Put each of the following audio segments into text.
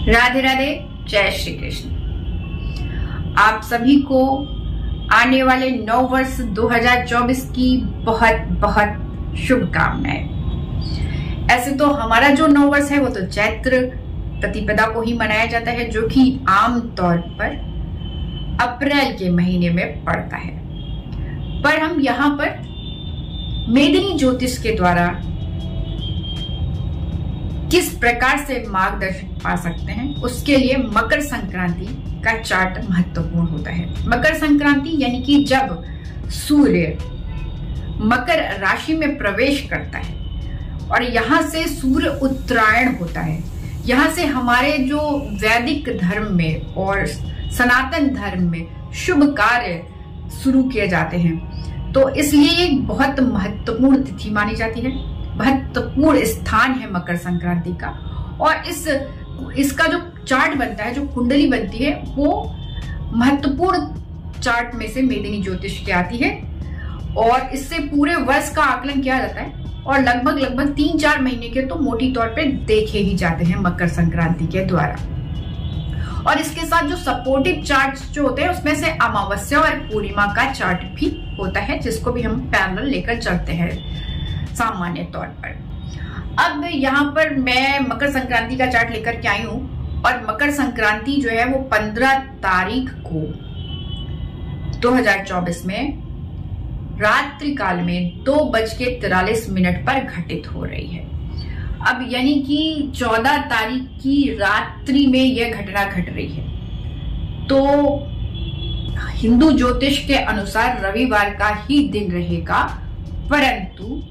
राधे राधे, जय श्री कृष्ण। आप सभी को आने वाले नव वर्ष 2024 की बहुत बहुत शुभकामनाएं। ऐसे तो हमारा जो नव वर्ष है वो तो चैत्र प्रतिपदा को ही मनाया जाता है, जो कि आम तौर पर अप्रैल के महीने में पड़ता है। पर हम यहाँ पर मेदिनी ज्योतिष के द्वारा किस प्रकार से मार्गदर्शन पा सकते हैं, उसके लिए मकर संक्रांति का चार्ट महत्वपूर्ण होता है। मकर संक्रांति यानी कि जब सूर्य मकर राशि में प्रवेश करता है और यहाँ से सूर्य उत्तरायण होता है। यहाँ से हमारे जो वैदिक धर्म में और सनातन धर्म में शुभ कार्य शुरू किए जाते हैं, तो इसलिए एक बहुत महत्वपूर्ण तिथि मानी जाती है, महत्वपूर्ण स्थान है मकर संक्रांति का। और इसका जो चार्ट बनता है, जो कुंडली बनती है, वो महत्वपूर्ण चार्ट में से मेदिनी ज्योतिष की आती है और इससे पूरे वर्ष का आकलन किया जाता है और लगभग 3-4 महीने के तो मोटी तौर पे देखे ही जाते हैं मकर संक्रांति के द्वारा। और इसके साथ जो सपोर्टिव चार्ट्स जो होते हैं उसमें से अमावस्या और पूर्णिमा का चार्ट भी होता है, जिसको भी हम पैरेलल लेकर चलते हैं सामान्य तौर पर। अब यहाँ पर मैं मकर संक्रांति का चार्ट लेकर के आई हूँ और मकर संक्रांति जो है वो 15 तारीख को 2024 में रात्रि काल में 2:43 पर घटित हो रही है। अब यानी कि 14 तारीख की रात्रि में यह घटना घट रही है। तो हिंदू ज्योतिष के अनुसार रविवार का ही दिन रहेगा, परंतु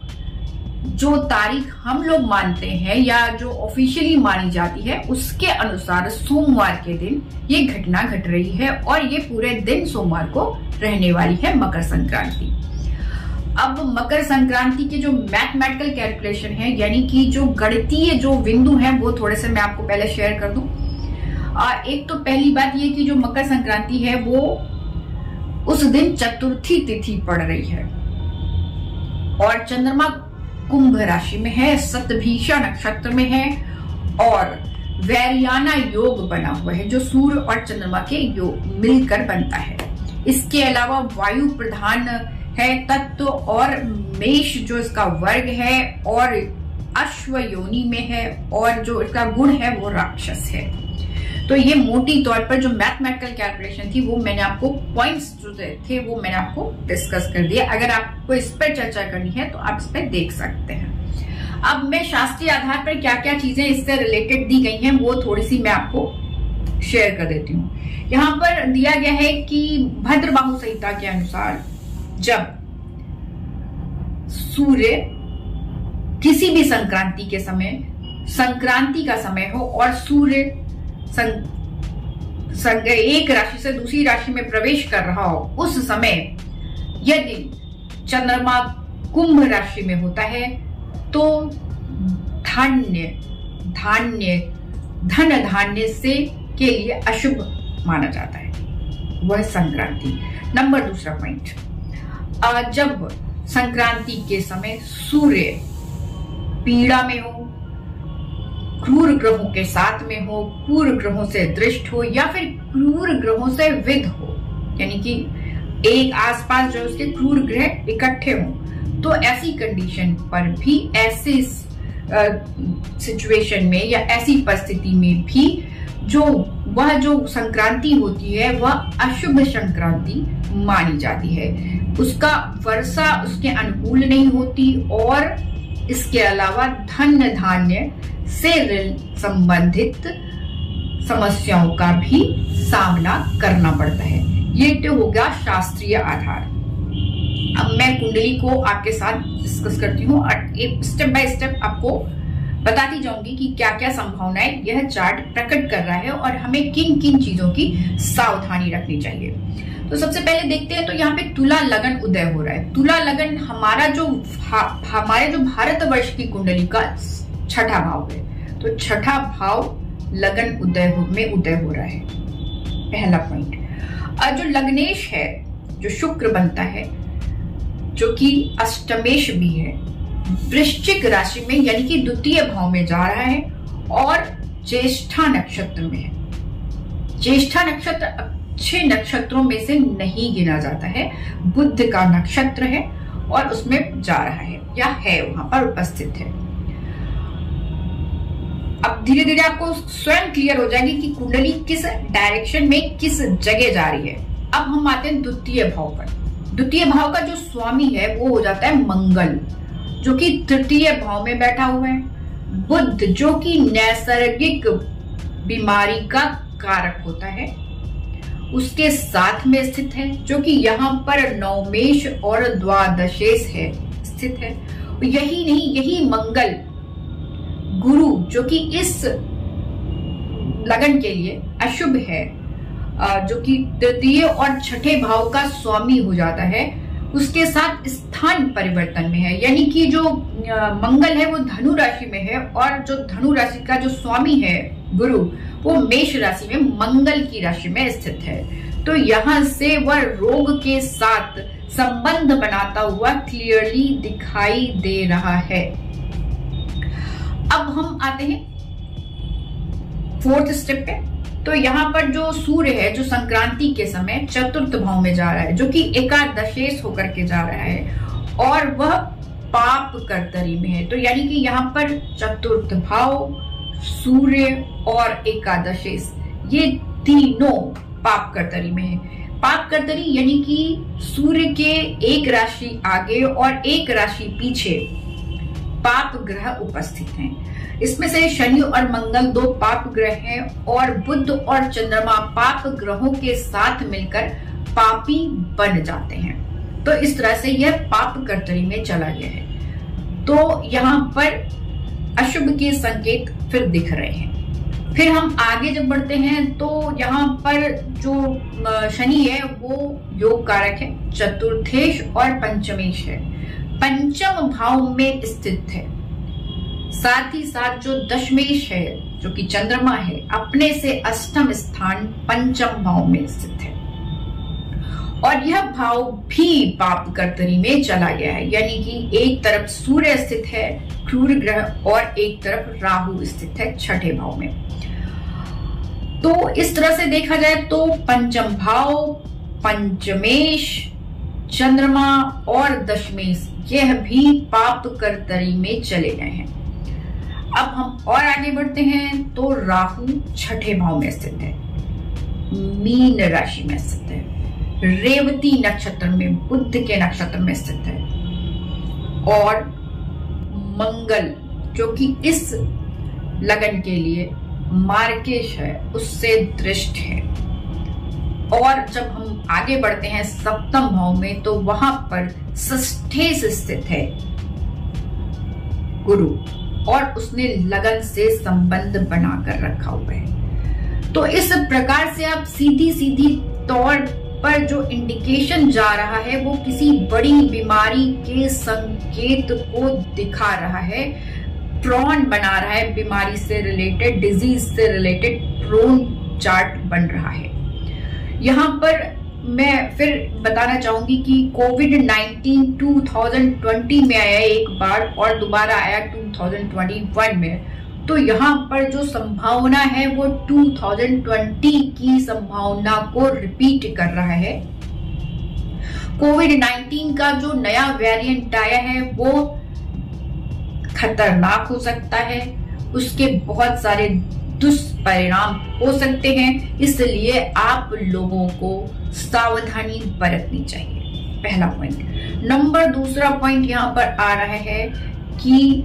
जो तारीख हम लोग मानते हैं या जो ऑफिशियली मानी जाती है उसके अनुसार सोमवार के दिन ये घटना घट रही है और ये पूरे दिन सोमवार को रहने वाली है मकर संक्रांति। अब मकर संक्रांति के जो मैथमेटिकल कैलकुलेशन है, यानी कि जो गणितीय जो बिंदु हैं, वो थोड़े से मैं आपको पहले शेयर कर दूं। एक तो पहली बात ये कि जो मकर संक्रांति है वो उस दिन चतुर्थी तिथि पड़ रही है और चंद्रमा कुंभ राशि में है, शतभिषा नक्षत्र में है और वैरियाना योग बना हुआ है, जो सूर्य और चंद्रमा के योग मिलकर बनता है। इसके अलावा वायु प्रधान है तत्व और मेष जो इसका वर्ग है और अश्व योनि में है और जो इसका गुण है वो राक्षस है। तो ये मोटी तौर पर जो मैथमेटिकल कैलकुलेशन थी वो मैंने आपको पॉइंट्स जो थे वो मैंने आपको डिस्कस कर दिया। अगर आपको इस पर चर्चा करनी है तो आप इस पर देख सकते हैं। अब मैं शास्त्रीय आधार पर क्या क्या चीजें इससे रिलेटेड दी गई हैं वो थोड़ी सी मैं आपको शेयर कर देती हूँ। यहाँ पर दिया गया है कि भद्रबाहु संहिता के अनुसार जब सूर्य किसी भी संक्रांति के समय संक्रांति का समय हो और सूर्य एक राशि से दूसरी राशि में प्रवेश कर रहा हो, उस समय यदि चंद्रमा कुंभ राशि में होता है तो धन धान्य से के लिए अशुभ माना जाता है, वह संक्रांति। नंबर दूसरा पॉइंट, जब संक्रांति के समय सूर्य पीड़ा में हो, क्रूर ग्रहों के साथ में हो, पूर्व ग्रहों से दृष्ट हो या फिर क्रूर ग्रहों से विद हो, यानी कि एक आसपास जो उसके क्रूर ग्रह इकट्ठे हों, तो ऐसी कंडीशन पर भी, ऐसी सिचुएशन में या ऐसी परिस्थिति में भी जो संक्रांति होती है वह अशुभ संक्रांति मानी जाती है। उसका वर्षा उसके अनुकूल नहीं होती और इसके अलावा धन धान्य से संबंधित समस्याओं का भी सामना करना पड़ता है। ये तो होगा शास्त्रीय आधार। अब मैं कुंडली को आपके साथ डिस्कस करती हूँ और स्टेप बाय स्टेप आपको बताती जाऊंगी कि क्या क्या संभावनाएं यह चार्ट प्रकट कर रहा है और हमें किन किन चीजों की सावधानी रखनी चाहिए। तो सबसे पहले देखते हैं, तो यहाँ पे तुला लगन उदय हो रहा है। तुला लगन हमारे जो भारतवर्ष की कुंडली का छठा भाव है, तो छठा भाव लगन में उदय हो रहा है, पहला पॉइंट। और जो लग्नेश है, जो शुक्र बनता है, जो कि अष्टमेश भी है, वृश्चिक राशि में यानी कि द्वितीय भाव में जा रहा है और ज्येष्ठा नक्षत्र में है। ज्येष्ठा नक्षत्र अच्छे नक्षत्रों में से नहीं गिना जाता है, बुध का नक्षत्र है और उसमें जा रहा है या है वहां पर उपस्थित है। अब धीरे धीरे आपको स्वयं क्लियर हो जाएगी कि कुंडली किस डायरेक्शन में किस जगह जा रही है। अब हम आते हैं द्वितीय भाव पर। द्वितीय भाव का जो स्वामी है वो हो जाता है मंगल, जो कि तृतीय भाव में बैठा हुआ है। बुध जो कि नैसर्गिक बीमारी का कारक होता है, उसके साथ में स्थित है, जो कि यहाँ पर नवमेश और द्वादशेश है स्थित है। यही नहीं, यही मंगल गुरु जो कि इस लगन के लिए अशुभ है, जो कि तृतीय और छठे भाव का स्वामी हो जाता है, उसके साथ स्थान परिवर्तन में है। यानी कि जो मंगल है वो धनु राशि में है और जो धनु राशि का जो स्वामी है गुरु, वो मेष राशि में मंगल की राशि में स्थित है। तो यहां से वह रोग के साथ संबंध बनाता हुआ क्लियरली दिखाई दे रहा है। अब हम आते हैं फोर्थ स्टेप पे। तो यहाँ पर जो सूर्य है, जो संक्रांति के समय चतुर्थ भाव में जा रहा है, जो कि एकादशेश होकर के जा रहा है और वह पाप कर्तरी में है। तो यानी कि यहाँ पर चतुर्थ भाव, सूर्य और एकादशेश, ये तीनों पाप कर्तरी में है। पाप कर्तरी यानी कि सूर्य के एक राशि आगे और एक राशि पीछे पाप ग्रह उपस्थित हैं। इसमें से शनि और मंगल दो पाप ग्रह हैं और बुध और चंद्रमा पाप ग्रहों के साथ मिलकर पापी बन जाते हैं। तो इस तरह से यह पाप कर्तरी में चला गया है। तो यहाँ पर अशुभ के संकेत फिर दिख रहे हैं। फिर हम आगे जब बढ़ते हैं तो यहाँ पर जो शनि है वो योग कारक है, चतुर्थेश और पंचमेश है, पंचम भाव में स्थित है। साथ ही साथ जो दशमेश है, जो कि चंद्रमा है, अपने से अष्टम स्थान पंचम भाव में स्थित है और यह भाव भी पाप कर्तरी में चला गया है। यानी कि एक तरफ सूर्य स्थित है क्रूर ग्रह और एक तरफ राहु स्थित है छठे भाव में। तो इस तरह से देखा जाए तो पंचम भाव, पंचमेश, चंद्रमा और दशमेश यह भी पाप कर्तरी में चले गए हैं। अब हम और आगे बढ़ते हैं तो राहु छठे भाव में स्थित है, मीन राशि में स्थित है, रेवती नक्षत्र में बुध के नक्षत्र में स्थित है और मंगल जो कि इस लगन के लिए मार्केश है उससे दृष्ट है। और जब हम आगे बढ़ते हैं सप्तम भाव में तो वहां पर षष्ठे से स्थित है गुरु और उसने लगन से संबंध बनाकर रखा हुआ है। तो इस प्रकार से आप सीधी सीधी तौर पर जो इंडिकेशन जा रहा है वो किसी बड़ी बीमारी के संकेत को दिखा रहा है, प्रोन बना रहा है, बीमारी से रिलेटेड, डिजीज से रिलेटेड प्रोन चार्ट बन रहा है। यहाँ पर मैं फिर बताना चाहूंगी कि कोविड-19 2020 में आया एक बार और दोबारा आया 2021 में। तो यहाँ पर जो संभावना है वो 2020 की संभावना को रिपीट कर रहा है। कोविड-19 का जो नया वेरिएंट आया है वो खतरनाक हो सकता है, उसके बहुत सारे दुष्परिणाम हो सकते हैं, इसलिए आप लोगों को सावधानी बरतनी चाहिए। पहला पॉइंट। नंबर दूसरा पॉइंट यहाँ पर आ रहा है कि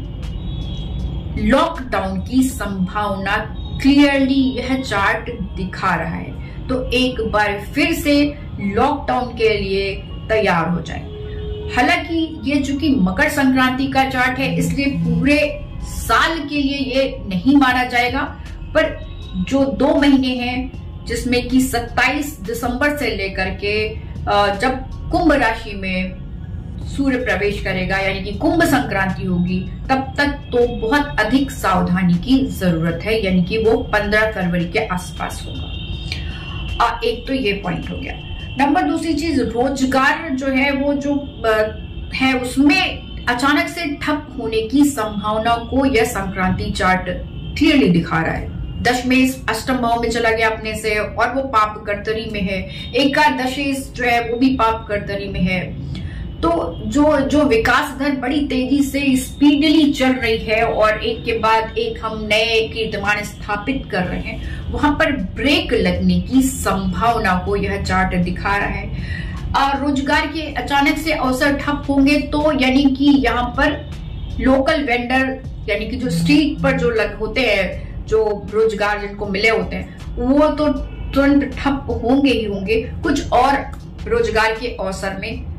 लॉकडाउन की संभावना क्लियरली यह चार्ट दिखा रहा है। तो एक बार फिर से लॉकडाउन के लिए तैयार हो जाए। हालांकि ये चूंकि मकर संक्रांति का चार्ट है इसलिए पूरे साल के लिए ये नहीं माना जाएगा, पर जो 2 महीने हैं जिसमें कि 27 दिसंबर से लेकर के जब कुंभ राशि में सूर्य प्रवेश करेगा यानी कि कुंभ संक्रांति होगी, तब तक तो बहुत अधिक सावधानी की जरूरत है, यानी कि वो 15 फरवरी के आसपास होगा। एक तो ये पॉइंट हो गया। नंबर दूसरी चीज, रोजगार जो है वो जो है उसमें अचानक से ठप होने की संभावना को यह संक्रांति चार्ट क्लियरली दिखा रहा है। दशमेश अष्टम भाव में चला गया अपने से और वो पाप कर्तरी में है। एकादशेश जो है वो भी पाप कर्तरी में है। तो जो विकास दर बड़ी तेजी से स्पीडली चल रही है और एक के बाद एक हम नए कीर्तिमान स्थापित कर रहे हैं, वहां पर ब्रेक लगने की संभावना को यह चार्ट दिखा रहा है। और रोजगार के अचानक से अवसर ठप होंगे तो यानी कि यहाँ पर लोकल वेंडर यानी कि जो स्ट्रीट पर जो होते हैं, जो रोजगार जिनको मिले होते हैं, वो तो तुरंत ठप होंगे ही होंगे। कुछ और रोजगार के अवसर में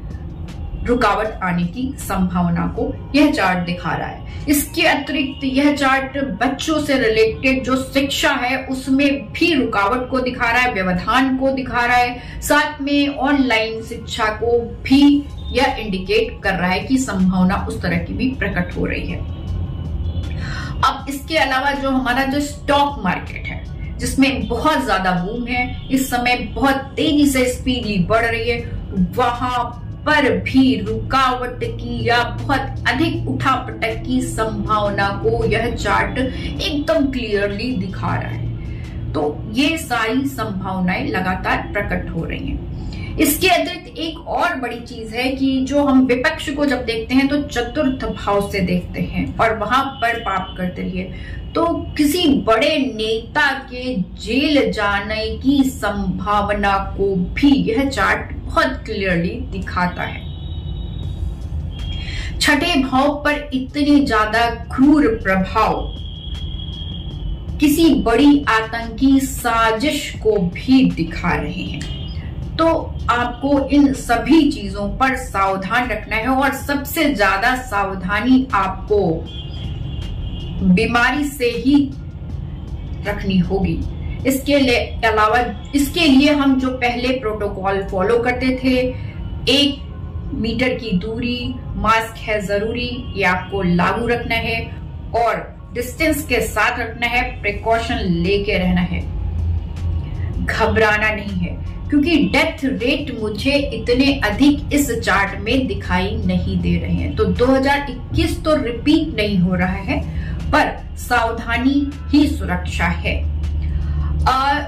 रुकावट आने की संभावना को यह चार्ट दिखा रहा है। इसके अतिरिक्त यह चार्ट बच्चों से रिलेटेड जो शिक्षा है उसमें भी रुकावट को दिखा रहा है, व्यवधान को दिखा रहा है। साथ में ऑनलाइन शिक्षा को भी यह इंडिकेट कर रहा है कि संभावना उस तरह की भी प्रकट हो रही है। अब इसके अलावा जो हमारा जो स्टॉक मार्केट है, जिसमें बहुत ज्यादा बूम है, इस समय बहुत तेजी से स्पीडली बढ़ रही है, वहां पर भी रुकावट की या बहुत अधिक उठापटक की संभावना को यह चार्ट एकदम क्लियरली दिखा रहा है। तो ये सारी संभावनाएं लगातार प्रकट हो रही हैं। इसके अतिरिक्त एक और बड़ी चीज है कि जो हम विपक्ष को जब देखते हैं तो चतुर्थ भाव से देखते हैं और वहां पर पाप करते रहिए, तो किसी बड़े नेता के जेल जाने की संभावना को भी यह चार्ट बहुत क्लियरली दिखाता है। छठे भाव पर इतनी ज्यादा क्रूर प्रभाव किसी बड़ी आतंकी साजिश को भी दिखा रहे हैं। तो आपको इन सभी चीजों पर सावधान रखना है और सबसे ज्यादा सावधानी आपको बीमारी से ही रखनी होगी। इसके अलावा इसके लिए हम जो पहले प्रोटोकॉल फॉलो करते थे, 1 मीटर की दूरी, मास्क है जरूरी, ये आपको लागू रखना है और डिस्टेंस के साथ रखना है, प्रिकॉशन लेके रहना है, घबराना नहीं है, क्योंकि डेथ रेट मुझे इतने अधिक इस चार्ट में दिखाई नहीं दे रहे हैं। तो 2021 तो रिपीट नहीं हो रहा है, पर सावधानी ही सुरक्षा है।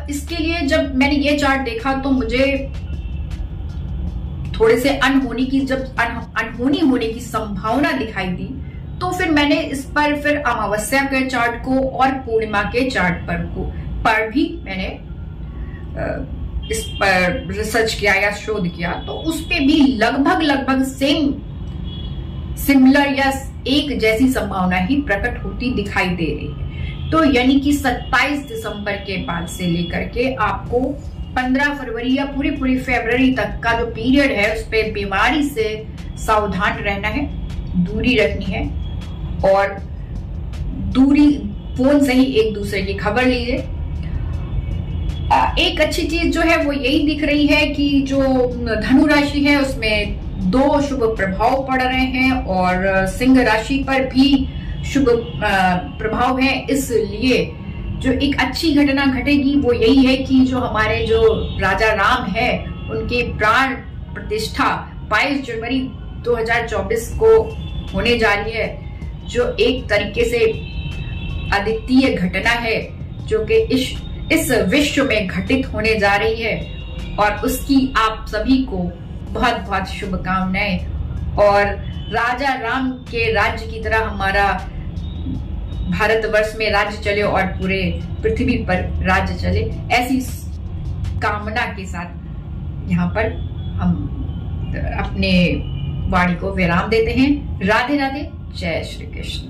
इसके लिए जब मैंने ये चार्ट देखा तो मुझे थोड़े से अनहोनी होने की संभावना दिखाई दी, तो फिर मैंने इस पर फिर अमावस्या के चार्ट को और पूर्णिमा के चार्ट पर भी मैंने इस पर रिसर्च किया या शोध किया, तो उस पे भी लगभग सिमिलर या एक जैसी संभावना ही प्रकट होती दिखाई दे रही है। तो यानी कि 27 दिसंबर के बाद से लेकर के आपको 15 फरवरी या पूरी फरवरी तक का जो पीरियड है उस पे बीमारी से सावधान रहना है, दूरी रखनी है और फोन से ही एक दूसरे की खबर लीजिए। एक अच्छी चीज जो है वो यही दिख रही है कि जो धनु राशि है उसमें 2 शुभ प्रभाव पड़ रहे हैं और सिंह राशि पर भी शुभ प्रभाव है। इसलिए जो एक अच्छी घटना घटेगी वो यही है कि जो हमारे जो राजा राम है उनके प्राण प्रतिष्ठा 22 जनवरी 2024 को होने जा रही है, जो एक तरीके से अद्वितीय घटना है जो कि इस विश्व में घटित होने जा रही है और उसकी आप सभी को बहुत बहुत शुभकामनाएं। और राजा राम के राज्य की तरह हमारा भारतवर्ष में राज्य चले और पूरे पृथ्वी पर राज्य चले, ऐसी कामना के साथ यहाँ पर हम अपने वाणी को विराम देते हैं। राधे राधे, जय श्री कृष्ण।